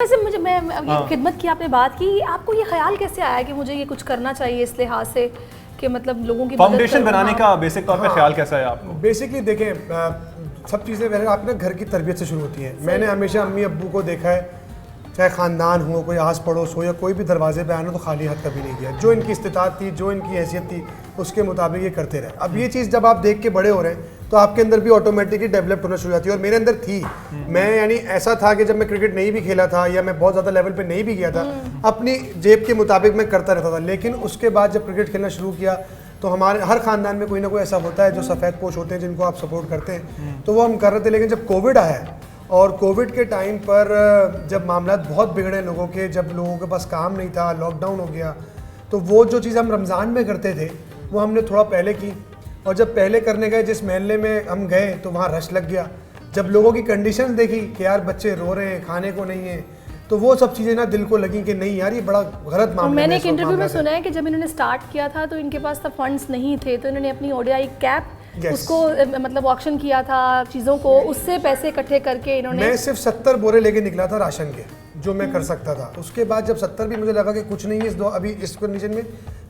वैसे मुझे ये खिदमत की आपने बात की, आपको ये ख्याल कैसे आया कि मुझे ये कुछ करना चाहिए इस लिहाज से कि मतलब लोगों की फाउंडेशन बनाने का बेसिक तौर पे ख्याल कैसा है आपको? बेसिकली देखें, सब चीज़ें पहले आप ना घर की तरबियत से शुरू होती हैं। मैंने हमेशा अम्मी अब्बू को देखा है, चाहे ख़ानदान हो, कोई आस पड़ोस हो या कोई भी दरवाजे पे आना तो खाली हाथ कभी नहीं किया। जो इनकी इस्तिताअत थी, जो इनकी हैसियत थी, उसके मुताबिक ये करते रहे। अब ये चीज़ जब आप देख के बड़े हो रहे हैं तो आपके अंदर भी ऑटोमेटिकली डेवलप होना शुरू होती है, और मेरे अंदर थी। मैं यानी ऐसा था कि जब मैं क्रिकेट नहीं भी खेला था या मैं बहुत ज़्यादा लेवल पे नहीं भी गया था, अपनी जेब के मुताबिक मैं करता रहता था। लेकिन उसके बाद जब क्रिकेट खेलना शुरू किया तो हमारे हर ख़ानदान में कोई ना कोई ऐसा होता है जो सफ़ेद पोश होते हैं, जिनको आप सपोर्ट करते हैं, तो वो हम कर रहे थे। लेकिन जब कोविड आया और कोविड के टाइम पर जब मामला बहुत बिगड़े लोगों के, जब लोगों के पास काम नहीं था, लॉकडाउन हो गया, तो वो जो चीज़ हम रमज़ान में करते थे वो हमने थोड़ा पहले की। और जब पहले करने गए, जिस महल्ले में हम गए तो वहाँ रश लग गया। जब लोगों की कंडीशंस देखी कि यार बच्चे रो रहे हैं, खाने को नहीं है, तो वो सब चीज़ें ना दिल को लगी कि नहीं यार ये बड़ा गलत मामला है। मैंने एक इंटरव्यू में सुना है कि जब इन्होंने स्टार्ट किया था तो इनके पास तब फंड्स नहीं थे, तो इन्होंने अपनी ओडीआई कैप उसको मतलब ऑक्शन किया था चीज़ों को, उससे पैसे इकट्ठे करके इन्होंने। मैं सिर्फ 70 बोरे लेके निकला था राशन के, जो मैं कर सकता था। उसके बाद जब 70 भी मुझे लगा कि कुछ नहीं है अभी इस कंडीशन में,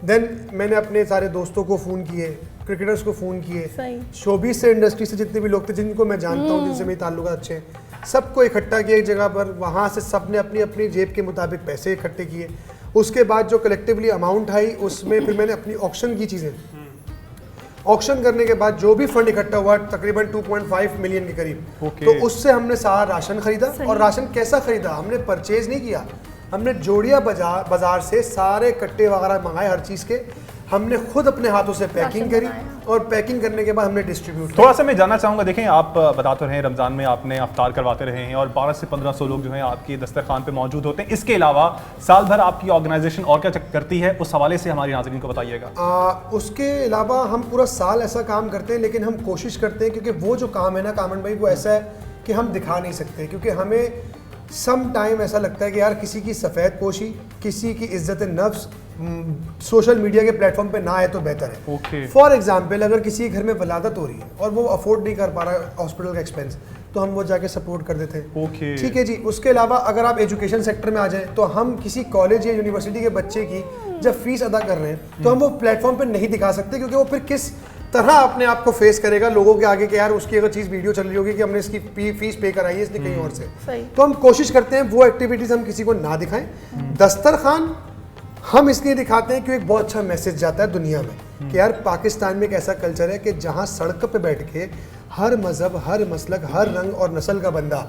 देन मैंने अपने सारे दोस्तों को फ़ोन किए, क्रिकेटर्स को फ़ोन किए, शोबीज से, इंडस्ट्री से जितने भी लोग थे जिनको मैं जानता हूँ, जिनसे मेरे ताल्लुकात अच्छे हैं, सबको इकट्ठा किया एक जगह पर। वहाँ से सब ने अपनी अपनी जेब के मुताबिक पैसे इकट्ठे किए। उसके बाद जो कलेक्टिवली अमाउंट आई उसमें फिर मैंने अपनी ऑक्शन की चीज़ें, ऑक्शन करने के बाद जो भी फंड इकट्ठा हुआ तकरीबन 2.5 मिलियन के करीब, तो उससे हमने सारा राशन खरीदा। और राशन कैसा खरीदा, हमने परचेज नहीं किया, हमने जोड़िया बाजार से सारे कट्टे वगैरह मंगाए, हर चीज़ के हमने खुद अपने हाथों से पैकिंग करी, और पैकिंग करने के बाद हमने डिस्ट्रीब्यूट। थोड़ा सा मैं जानना चाहूँगा, देखें आप बता तो रहे हैं रमज़ान में आपने अफ्तार करवाते रहे हैं और 1200 से 1500 लोग जो हैं आपके दस्तरखान पे मौजूद होते हैं। इसके अलावा साल भर आपकी ऑर्गेनाइजेशन और क्या करती है, उस हवाले से हमारी नाज़रीन को बताइएगा। उसके अलावा हम पूरा साल ऐसा काम करते हैं, लेकिन हम कोशिश करते हैं, क्योंकि वो जो काम है ना कामन भाई, वो ऐसा है कि हम दिखा नहीं सकते, क्योंकि हमें सम टाइम ऐसा लगता है कि यार किसी की सफ़ेद पोशी, किसी की इज्जत नफ्स सोशल मीडिया के प्लेटफॉर्म पे ना आए तो बेहतर है। फॉर एग्जांपल, अगर किसी घर में वलादत हो रही है और वो अफोर्ड नहीं कर पा रहा है हॉस्पिटल का एक्सपेंस, तो हम वो जाके सपोर्ट कर देते हैं। ठीक है जी। उसके अलावा अगर आप एजुकेशन सेक्टर में आ जाए, तो हम किसी कॉलेज या यूनिवर्सिटी के बच्चे की जब फीस अदा कर रहे हैं तो हम वो प्लेटफॉर्म पर नहीं दिखा सकते, क्योंकि वो फिर किस तरह अपने आप को फेस करेगा लोगों के आगे कि यार उसकी अगर चीज़ वीडियो चल रही होगी कि हमने इसकी फीस पे कराई है इसने कहीं और से। तो हम कोशिश करते हैं वो एक्टिविटीज़ हम किसी को ना दिखाएं। दस्तरखान हम इसलिए दिखाते हैं कि एक बहुत अच्छा मैसेज जाता है दुनिया में कि यार पाकिस्तान में एक ऐसा कल्चर है कि जहाँ सड़क पे बैठ के हर मजहब, हर मसलक, हर रंग और नस्ल का बंदा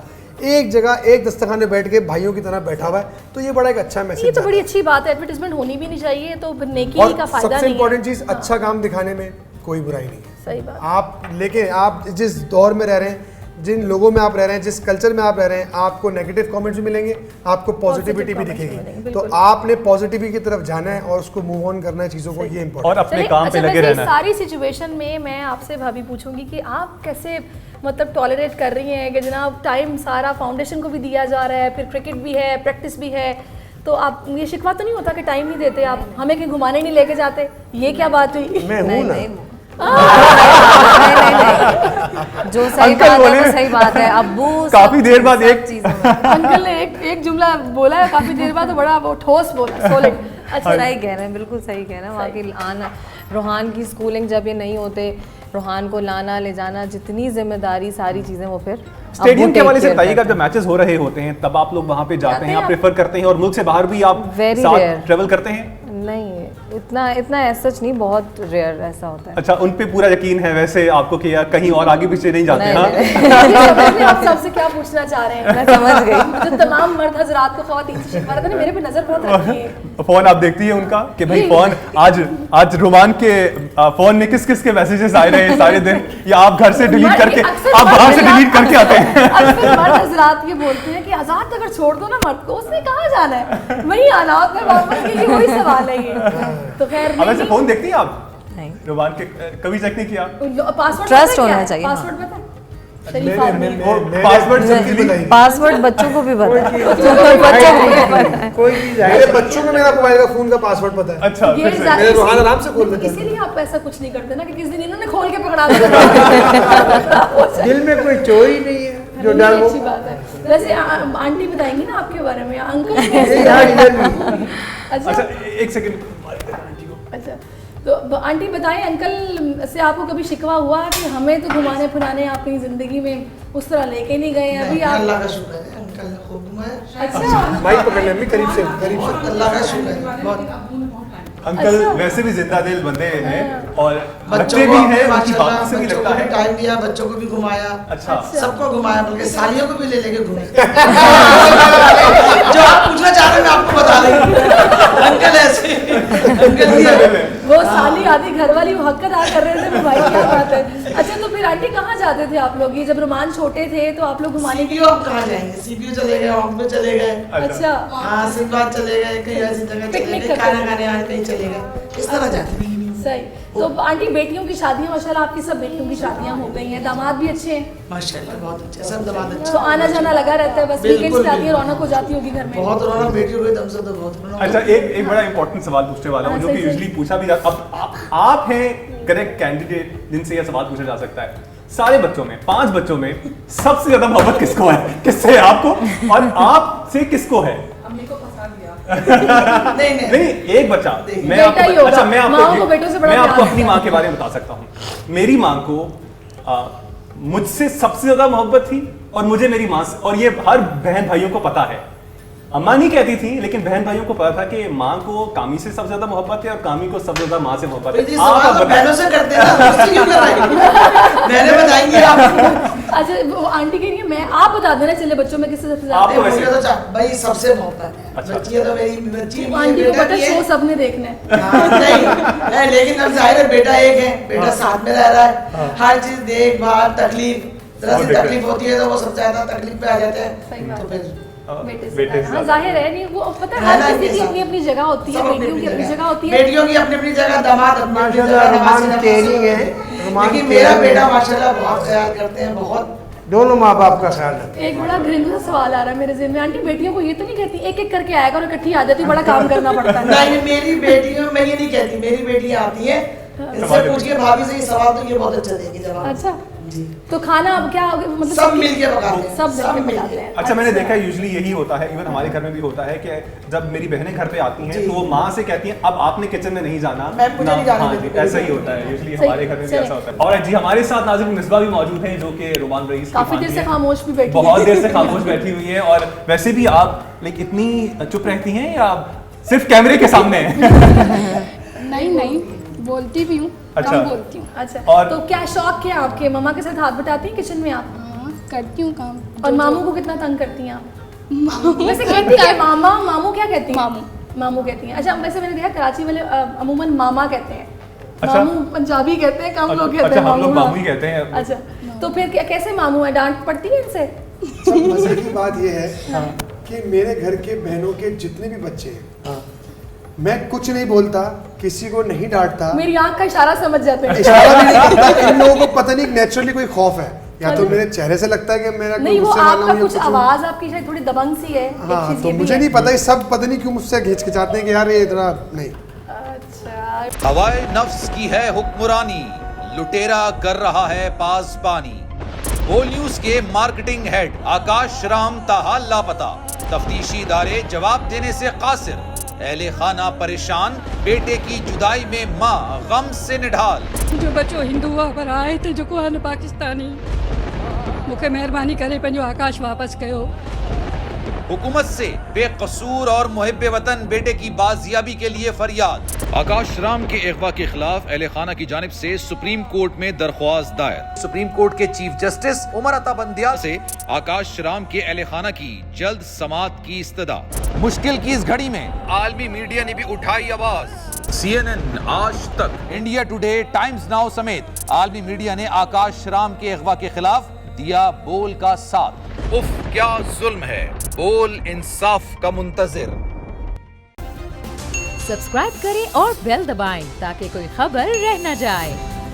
एक जगह एक दस्तरखान में बैठ के भाइयों की तरह बैठा हुआ है। तो ये बड़ा एक अच्छा मैसेज, ये तो बड़ी अच्छी बात है। एडवर्टाइजमेंट होनी भी नहीं चाहिए, तो नेकी का फायदा नहीं है। सबसे इम्पोर्टेंट चीज़, अच्छा काम दिखाने में कोई बुराई नहीं है। सही बात। आप जिस दौर में रह रहे हैं, जिन लोगों में आप रह रहे हैं, जिस कल्चर में आप रह रहे हैं, आपको नेगेटिव कमेंट्स भी मिलेंगे, आपको पॉजिटिविटी भी दिखेगी। तो आपने पॉजिटिविटी की तरफ जाना है और उसको मूव ऑन करना है चीज़ों को, ये इम्पोर्टेंट। और अपने काम पे लगे रहना है। सारी सिचुएशन में मैं आपसे भाभी पूछूंगी कि आप कैसे मतलब टॉलरेट कर रही हैं कि जनाब टाइम सारा फाउंडेशन को भी दिया जा रहा है, फिर क्रिकेट भी है, प्रैक्टिस भी है, तो आप ये शिकवा तो नहीं होता कि टाइम नहीं देते आप, हमें कहीं घुमाने नहीं लेके जाते? ये क्या बात हुई? मैं हूं ना। नहीं। जो सही बात है वो सही बात है। अब्बू काफी देर बाद एक अंकल ने एक जुमला बोला है, काफी देर बाद, तो बड़ा वो ठोस बोला, सॉलिड। अच्छा, सही कह रहे हैं, बिल्कुल सही कह रहे हैं। वहाँ की आना, रोहान की स्कूलिंग जब ये नहीं होते, रोहान को लाना ले जाना, जितनी जिम्मेदारी, सारी चीजें वो फिर स्टेडियम के वाले से बताइएगा, जब मैचेस हो रहे होते हैं तब आप लोग वहाँ पे जाते हैं, आप प्रेफर करते हैं, और मुल्क से बाहर भी आप साथ ट्रेवल करते हैं? नहीं, इतना ऐसा सच नहीं, बहुत रेयर ऐसा होता है। अच्छा, उन पे पूरा यकीन है वैसे आपको कि यार कहीं और आगे पीछे नहीं जाते? आप सबसे क्या पूछना चाह रहे हैं? मैं समझ गई। जो तमाम मर्द हजरात को ख्वातीन से शिकवा रहा था, मेरे पे नजर बहुत रखी है। फोन आप देखती है उनका कि भाई फोन आज रोमान के फोन में किस किस के मैसेजेस आए रहे हैं सारे दिन, या आप घर से डिलीट करके, आप बाहर से डिलीट करके आते हैं? मर्द हजरात ये बोलते हैं कि आजाद अगर छोड़ दो ना मर्द को, उसने कहाँ जाना है, वहीं आना होता है वापस, क्योंकि वही सवाल है ये। तो खैर, अब ऐसे फोन देखती हैं आप? नहीं, रोमान के कभी चेक नहीं किया? पासवर्ड ट्रस्ट होना चाहिए। पासवर्ड पता है? पासवर्ड बच्चों को भी पता है। कोई मेरे बच्चों को मेरा मोबाइल का फोन का पासवर्ड पता है। अच्छा, मेरे रोहान आराम से खोल देते हैं। इसीलिए आप ऐसा कुछ नहीं करते ना कि किस दिन इन्होंने खोल के पकड़ा दिया। दिल में कोई चोरी नहीं है। जो डर वो अच्छी बात है। वैसे आंटी बताएंगी ना आपके बारे में, अंकल ये कैसे यहाँ हैं? इधर नहीं। अच्छा अच्छा एक सेकंड। अच्छा, तो आंटी बताएं, अंकल से आपको कभी शिकवा हुआ कि हमें तो घुमाने फिराने अपनी ज़िंदगी में उस तरह लेके नहीं गए अभी नहीं, आप? अल्लाह का शुक्र है, अंकल ने खूब घुमाया। अच्छा माइक पकड़ ले अम्मी, करीब से करीब से। अल्लाह का शुक्र है बहुत। अंकल अच्छा। वैसे भी जिंदा दिल बंदे हैं और बच्चों बच्चे को भी हैं, उनकी माशाल्लाह, बातों से भी बच्चों लगता को भी है। टाइम दिया, बच्चों को भी घुमाया, अच्छा सबको घुमाया, बल्कि सालियों को भी ले लेके घूमे। जो आप पूछना चाह रहे हैं मैं आपको बता रही हूँ। अंकल ऐसे अंकल भी है। वो साली आधी घर वाली वो हक अदा कर रहे थे मैं, भाई क्या बात है। अच्छा तो फिर आंटी कहाँ जाते थे आप लोग? ये जब रोमान छोटे थे तो आप लोग घुमाने के सीपीयू आप कहाँ जाएंगे? सीपीयू चले गए, ऑफ में चले गए, अच्छा हाँ सिंबाद चले गए, कहीं ऐसी जगह चले पिकनिक गए, करते खाना थे। खाने आए कहीं चले गए, इस तरह जाते हैं। सही। तो आंटी बेटियों की शादियाँ माशाल्लाह आपकी सब बेटियों की शादियाँ हो गई हैं, दामाद भी अच्छे हैं, माशाल्लाह बहुत अच्छे, सब दमाद अच्छे। तो आना जाना लगा रहता है, बस बिल्कुल, वीकेंड्स पे आती है, बिल्कुल। रौनक हो जाती होगी घर में। बहुत रौनक, बेटियों के दम से तो बहुत रौनक। अच्छा एक बड़ा इंपॉर्टेंट सवाल पूछने वाला हूँ हाँ, जो सही, कि सही। यूजुअली पूछा भी जाता। अब आप हैं करेक्ट कैंडिडेट जिनसे यह सवाल पूछा जा सकता है। सारे बच्चों में 5 बच्चों में सबसे ज्यादा मोहब्बत किसको है? किससे है आपको और आपसे किसको है? नहीं नहीं नहीं एक बच्चा मैं बेटा आपको ही होगा। अच्छा मैं माँओं को बेटों से बड़ा मैं आपको प्यार अपनी है। माँ के बारे में बता सकता हूँ। मेरी माँ को मुझसे सबसे ज्यादा मोहब्बत थी और मुझे मेरी माँ से, और ये हर बहन भाइयों को पता है। अम्मा नहीं कहती थी लेकिन बहन भाइयों को पता था कि माँ को कामी से सबसे ज्यादा मोहब्बत है और कामी को सबसे ज्यादा माँ से मोहब्बत तो है। ये आप सवाल तो बताएं। बहनों से करते हैं ना, मुझसे क्यों कर रहे हैं? मैंने बताएंगे आप। अच्छा वो आंटी कह रही है मैं, आप बता देना चले बच्चों में किससे सबसे आप ज्यादा? तो वैसे- मुझे तो भाई सबसे मोहब्बत है। अच्छा। बच्ची है तो मेरी बच्ची भी है, आंटी को बेटा पता भी है। शो सबने देखना है। हाँ, नहीं, लेकिन अब जाहिर है बेटा एक है, बेटा साथ में रह रहा है, हर चीज देखभाल तकलीफ, जरा सी दिक्कत। तकलीफ होती है तो वो सबसे ज्यादा तकलीफ पे आ जाते सही हैं। बात तो है। फिर बेटे से बेटे से हाँ ज्यादा। जाहिर है, नहीं वो पता है रहना हर ही किसी की है अपनी अपनी जगह होती है, सब बेटियों की अपनी जगह होती है। बेटियों की अपनी अपनी जगह, दामाद अपनी अपनी माशाल्लाह, जगह, रुमान नवासी केयरिंग है, नवासी। रुमान लेकिन मेरा केयरिंग बेटा है। माशाल्लाह बहुत ख्याल करते हैं, बहुत। दोनों माँ बाप का ख्याल रखते एक बड़ा घरेलू सा सवाल आ रहा है मेरे ज़हन में, आंटी बेटियों को ये तो नहीं कहती एक एक करके आएगा और इकट्ठी आ जाती, बड़ा काम करना पड़ता है? नहीं मेरी बेटियों, मैं ये नहीं कहती, मेरी बेटियां आती हैं, इनसे पूछिए भाभी से ये सवाल तो ये बहुत अच्छा देगी जवाब। अच्छा जी, तो खाना अब क्या मतलब सब मिलके पकाते हैं, सब सब मिलके मिलके। पकाते हैं। अच्छा मैंने देखा है यूजुअली यही होता है, इवन हमारे घर में भी होता है कि जब मेरी बहनें घर पे आती हैं जी। तो वो माँ से कहती हैं अब आपने किचन में नहीं जाना। मैं मुझे नहीं जाने हाँ देती, जी, ऐसा ही होता है यूजुअली सही, हमारे घर में भी सही। ऐसा होता है। और जी हमारे साथ नाज़रीन मिसबा भी मौजूद हैं जो कि रोमान रईस की काफी देर भांजी से हैं। खामोश भी बैठी बहुत है। देर से खामोश बैठी हुई है। और वैसे भी आप लाइक इतनी चुप रहती हैं या सिर्फ कैमरे के सामने हैं? नहीं नहीं बोलती भी हूँ, अच्छा। कम बोलती हूँ। अच्छा और- तो क्या शौक क्या है आपके? मम्मा के साथ हाथ बटाती हैं किचन में आप? हाँ, करती हूँ काम। और मामू को कितना तंग करती हैं आप? वैसे कहती है मामा, मामू क्या कहती हैं? मामू। मामू कहती हैं। अच्छा वैसे मैंने देखा कराची वाले अमूमन मामा कहते हैं, अच्छा। मामू पंजाबी कहते हैं, कम लोग कहते अच्छा हैं हम लोग मामू। मामू ही कहते हैं। अच्छा तो फिर कैसे मामू है? डांट पड़ती है इनसे? सब मजे की बात यह है कि मेरे घर के बहनों के जितने भी बच्चे हैं, मैं कुछ नहीं बोलता, किसी को नहीं डांटता, मेरी आंख का इशारा समझ जाते हैं। इशारा भी नहीं करता। इन लोगों को पता नहीं नेचुरली कोई खौफ है, या तो मेरे चेहरे से लगता है कि मेरा कोई नहीं वो गुस्से वाला आपका हूं या कुछ कुछ हूं। आवाज आपकी शायद थोड़ी दबंग सी है, एक हाँ चीज तो ये भी मुझे है। नहीं पता, ये सब पता नहीं क्यों मुझसे हिचकिचाते हैं कि यार ये इतना नहीं। अच्छा हवाए नफ्स की है हुक्मरानी, लुटेरा कर रहा है पासबानी। बोल न्यूज के मार्केटिंग हेड आकाश राम ताहा लापता, तफ्तीशी इदारे जवाब देने से कासिर, अहले खाना परेशान, बेटे की जुदाई में माँ गम से निढाल। जो बच्चो हिंदू पर आए थे जो को पाकिस्तानी, मूंखे महिरबानी करे पंहिंजो आकाश वापस कयो। हुकूमत से बेकसूर और मुहिब्बे वतन बेटे की बाजियाबी के लिए फरियाद। आकाश राम के अगवा के खिलाफ अहले खाना की जानिब से सुप्रीम कोर्ट में दरख्वास्त दायर। सुप्रीम कोर्ट के चीफ जस्टिस उमर अता बंदियाल से आकाश राम के अहले खाना की जल्द समाअत की इस्तदा। मुश्किल की इस घड़ी में आलमी मीडिया ने भी उठाई आवाज। CNN, आज तक, इंडिया टुडे, टाइम्स नाउ समेत आलमी मीडिया ने आकाश राम के अगवा के खिलाफ दिया बोल का साथ। उफ क्या जुल्म है, बोल इंसाफ का मुंतजिर। सब्सक्राइब करें और बेल दबाएं ताकि कोई खबर रह न जाए।